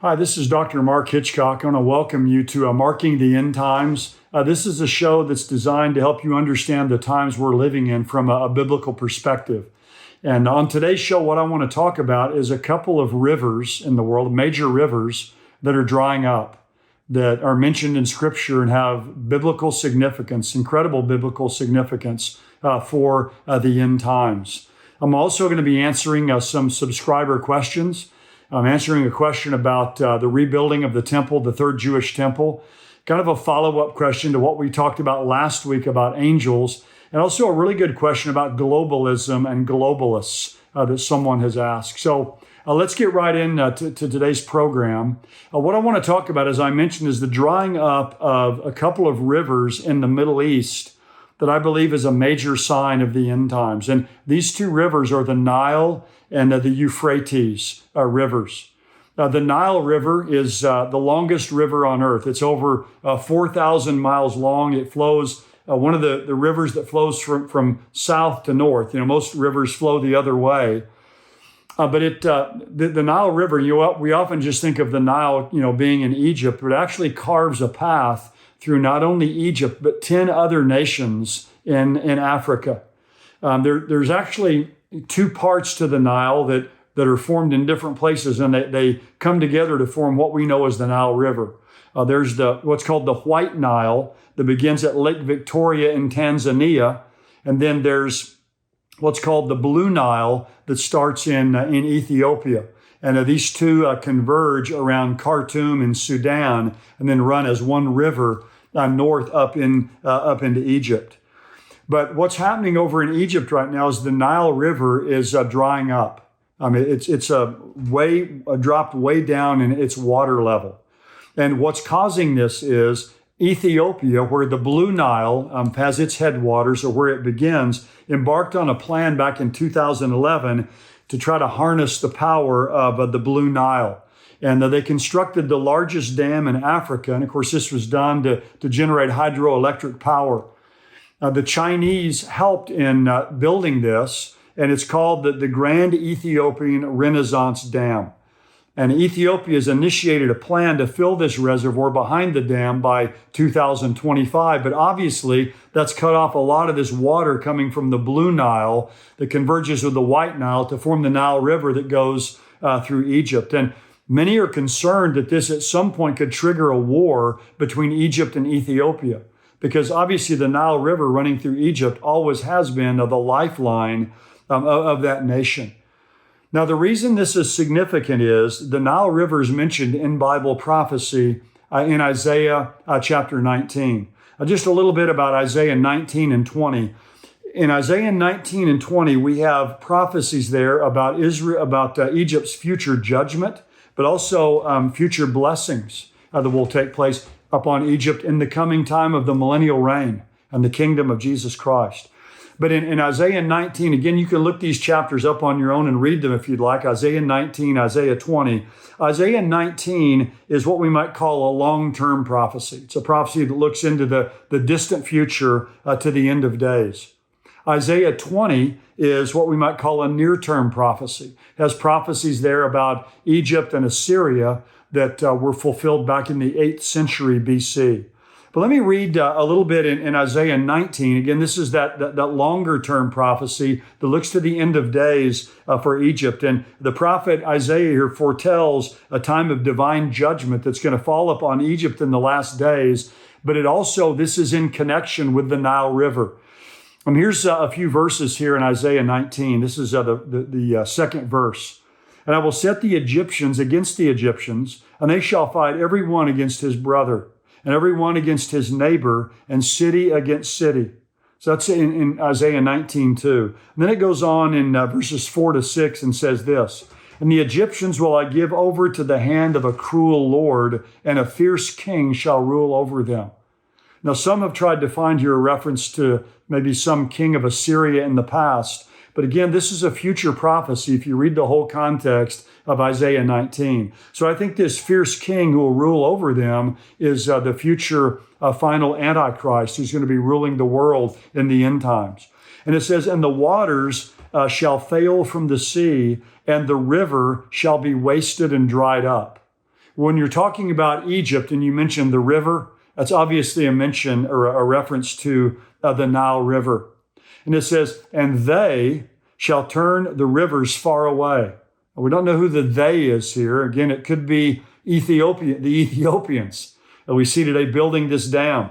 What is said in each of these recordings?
Hi, this is Dr. Mark Hitchcock. I want to welcome you to Marking the End Times. This is a show that's designed to help you understand the times we're living in from a biblical perspective. And on today's show, what I want to talk about is a couple of rivers in the world, major rivers that are drying up, that are mentioned in Scripture and have biblical significance, incredible biblical significance for the end times. I'm also going to be answering some subscriber questions. I'm answering a question about the rebuilding of the temple, the third Jewish temple, kind of a follow-up question to what we talked about last week about angels, and also a really good question about globalism and globalists that someone has asked. So let's get right into today's program. What I want to talk about, as I mentioned, is the drying up of a couple of rivers in the Middle East that I believe is a major sign of the end times. And these two rivers are the Nile and the Euphrates rivers. The Nile River is the longest river on earth. It's over 4,000 miles long. It flows, one of the rivers that flows from south to north. You know, most rivers flow the other way. But the Nile River, we often just think of the Nile, being in Egypt, but it actually carves a path through not only Egypt, but 10 other nations in Africa. There's actually two parts to the Nile that are formed in different places, and they come together to form what we know as the Nile River. There's what's called the White Nile that begins at Lake Victoria in Tanzania, and then there's what's called the Blue Nile that starts in Ethiopia. And these two converge around Khartoum in Sudan, and then run as one river north up into Egypt. But what's happening over in Egypt right now is the Nile River is drying up. I mean, it's dropped way down in its water level. And what's causing this is Ethiopia, where the Blue Nile has its headwaters, or where it begins, embarked on a plan back in 2011 to try to harness the power of the Blue Nile. And they constructed the largest dam in Africa. And of course, this was done to generate hydroelectric power. The Chinese helped in building this, and it's called the Grand Ethiopian Renaissance Dam. And Ethiopia has initiated a plan to fill this reservoir behind the dam by 2025. But obviously, that's cut off a lot of this water coming from the Blue Nile that converges with the White Nile to form the Nile River that goes through Egypt. And many are concerned that this at some point could trigger a war between Egypt and Ethiopia, because obviously the Nile River running through Egypt always has been the lifeline of that nation. Now, the reason this is significant is the Nile River is mentioned in Bible prophecy in Isaiah chapter 19. Just a little bit about Isaiah 19 and 20. In Isaiah 19 and 20, we have prophecies there about Israel, about Egypt's future judgment, but also future blessings that will take place upon Egypt in the coming time of the millennial reign and the kingdom of Jesus Christ. But in Isaiah 19, again, you can look these chapters up on your own and read them if you'd like. Isaiah 19, Isaiah 20. Isaiah 19 is what we might call a long-term prophecy. It's a prophecy that looks into the distant future to the end of days. Isaiah 20 is what we might call a near-term prophecy. It has prophecies there about Egypt and Assyria that were fulfilled back in the 8th century BC. But let me read a little bit in Isaiah 19. Again, this is that longer-term prophecy that looks to the end of days for Egypt. And the prophet Isaiah here foretells a time of divine judgment that's going to fall upon Egypt in the last days. But this is in connection with the Nile River. Here's a few verses here in Isaiah 19. This is the second verse. And I will set the Egyptians against the Egyptians, and they shall fight every one against his brother, and every one against his neighbor, and city against city. So that's in Isaiah 19:2. And then it goes on in verses 4-6 and says this, and the Egyptians will I give over to the hand of a cruel Lord, and a fierce king shall rule over them. Now, some have tried to find here a reference to maybe some king of Assyria in the past. But again, this is a future prophecy if you read the whole context of Isaiah 19. So I think this fierce king who will rule over them is the future final Antichrist who's going to be ruling the world in the end times. And it says, and the waters shall fail from the sea, and the river shall be wasted and dried up. When you're talking about Egypt and you mentioned the river, that's obviously a mention or a reference to the Nile River. And it says, and they shall turn the rivers far away. We don't know who the they is here. Again, it could be the Ethiopians that we see today building this dam.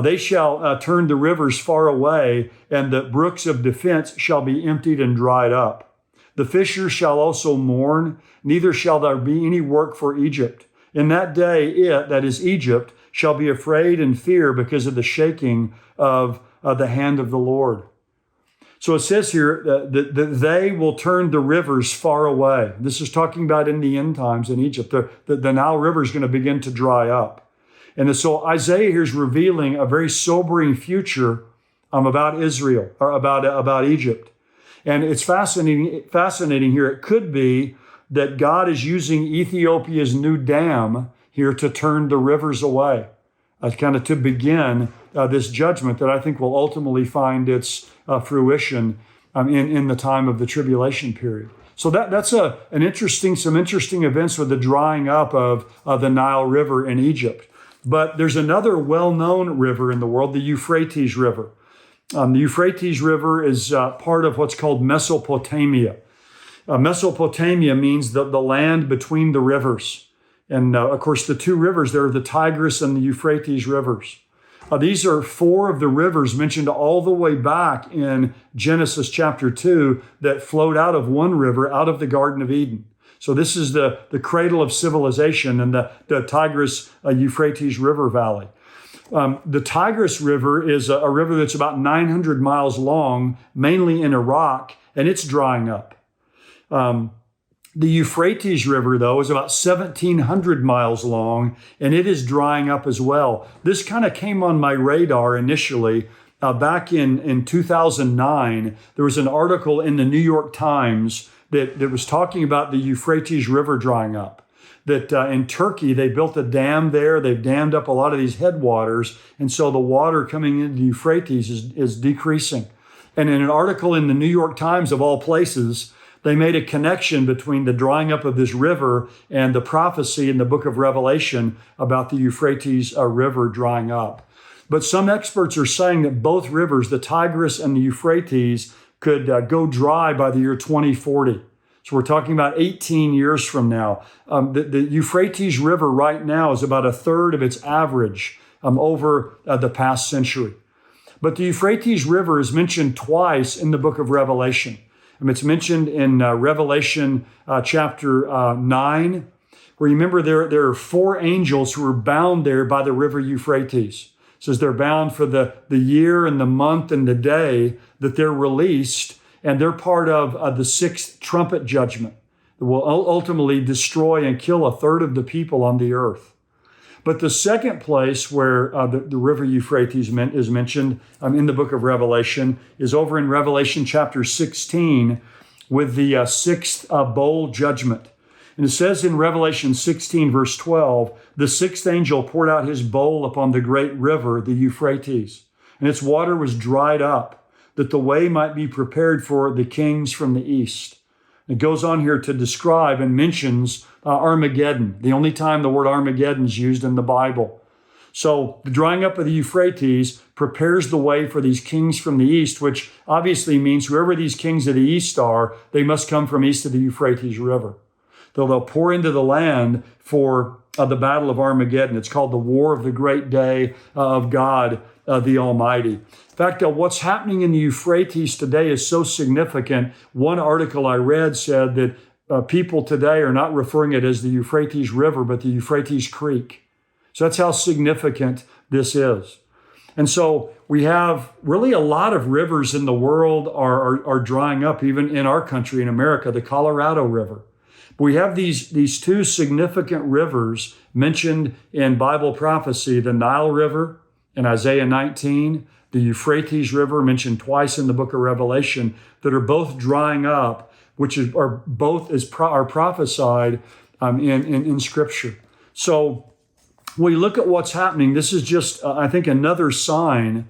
They shall turn the rivers far away, and the brooks of defense shall be emptied and dried up. The fishers shall also mourn, neither shall there be any work for Egypt. In that day it, that is Egypt, shall be afraid and fear because of the shaking of the hand of the Lord. So it says here that they will turn the rivers far away. This is talking about in the end times in Egypt. The Nile River is going to begin to dry up. And so Isaiah here is revealing a very sobering future about Israel, or about Egypt. And it's fascinating here. It could be that God is using Ethiopia's new dam here to turn the rivers away, kind of to begin this judgment that I think will ultimately find its fruition in the time of the tribulation period. So that's some interesting events with the drying up of the Nile River in Egypt. But there's another well-known river in the world, the Euphrates River. The Euphrates River is part of what's called Mesopotamia. Mesopotamia means the land between the rivers. And of course, the two rivers there are the Tigris and the Euphrates rivers. These are four of the rivers mentioned all the way back in Genesis chapter 2 that flowed out of one river, out of the Garden of Eden. So this is the cradle of civilization in the Tigris-Euphrates River Valley. The Tigris River is a river that's about 900 miles long, mainly in Iraq, and it's drying up. The Euphrates River, though, is about 1,700 miles long, and it is drying up as well. This kind of came on my radar initially. Back in 2009, there was an article in the New York Times that was talking about the Euphrates River drying up. That in Turkey, they built a dam there. They've dammed up a lot of these headwaters, and so the water coming into the Euphrates is decreasing. And in an article in the New York Times, of all places, they made a connection between the drying up of this river and the prophecy in the book of Revelation about the Euphrates River drying up. But some experts are saying that both rivers, the Tigris and the Euphrates, could go dry by the year 2040. So we're talking about 18 years from now. The Euphrates River right now is about a third of its average over the past century. But the Euphrates River is mentioned twice in the book of Revelation. It's mentioned in Revelation chapter 9, where you remember there are four angels who are bound there by the river Euphrates. It says they're bound for the year and the month and the day that they're released, and they're part of the sixth trumpet judgment that will ultimately destroy and kill a third of the people on the earth. But the second place where the river Euphrates is mentioned in the book of Revelation is over in Revelation chapter 16 with the sixth bowl judgment. And it says in Revelation 16, verse 12, the sixth angel poured out his bowl upon the great river, the Euphrates, and its water was dried up, that the way might be prepared for the kings from the east. It goes on here to describe and mentions Armageddon, the only time the word Armageddon is used in the Bible. So the drying up of the Euphrates prepares the way for these kings from the east, which obviously means whoever these kings of the east are, they must come from east of the Euphrates River. They'll pour into the land for the Battle of Armageddon. It's called the War of the Great Day of God, the Almighty. In fact, what's happening in the Euphrates today is so significant. One article I read said that people today are not referring it as the Euphrates River, but the Euphrates Creek. So that's how significant this is. And so we have really a lot of rivers in the world are drying up, even in our country, in America, the Colorado River. But we have these two significant rivers mentioned in Bible prophecy, the Nile River in Isaiah 19, the Euphrates River mentioned twice in the book of Revelation, that are both drying up, which are prophesied in Scripture. So when we look at what's happening, this is just, I think, another sign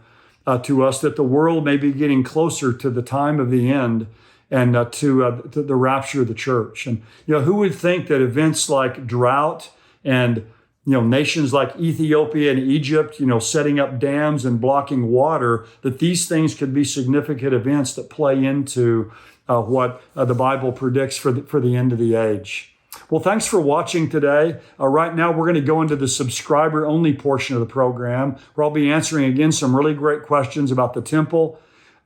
to us that the world may be getting closer to the time of the end and to the rapture of the church. And who would think that events like drought And nations like Ethiopia and Egypt, setting up dams and blocking water, that these things could be significant events that play into what the Bible predicts for the end of the age. Well, thanks for watching today. Right now, we're going to go into the subscriber-only portion of the program, where I'll be answering again some really great questions about the temple,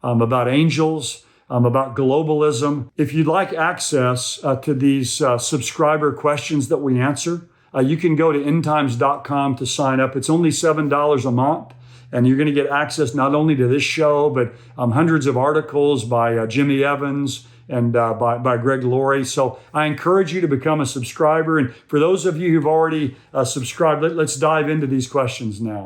about angels, about globalism. If you'd like access to these subscriber questions that we answer, you can go to endtimes.com to sign up. It's only $7 a month, and you're going to get access not only to this show, but hundreds of articles by Jimmy Evans and by Greg Laurie. So I encourage you to become a subscriber. And for those of you who've already subscribed, let's dive into these questions now.